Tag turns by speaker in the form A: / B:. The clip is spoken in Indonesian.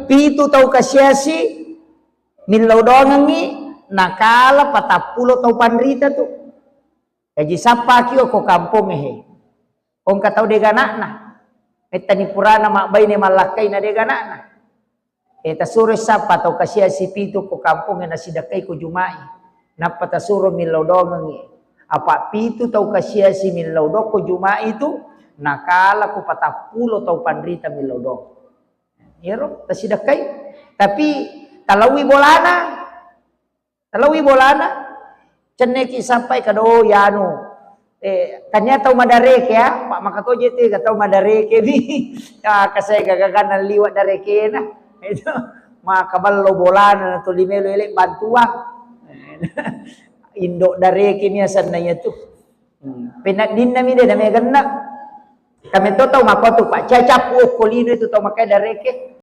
A: pitu tau kasiasi min laudongangi nakala patapulo tau pandrita tu. Kaji sapa kio ko kampung he. Kong katau deganakna. Metani purana mak bayi ne malakai na deganakna. Eta suruh sapa tau kasiasi pitu ko kampung na sidakai ko jumai. Napa tasuro min laudongangi. Apa pitu tau kasiasi min laudong ko jumai itu nakala ko patapulo tau pandrita min laudong. Yero tasidakai tapi talawi bolana ceneki sampai kado yanu tanya tau madareke ya Pak Makato jete katau madareke ni kasai gagagan liwat dareke na itu maka ballo bolana to limelo elek bantuan indok dareke ni asannya tu penat din nami de nami gennak kami to tau makotu Pak cacap kolino itu tau makai dareke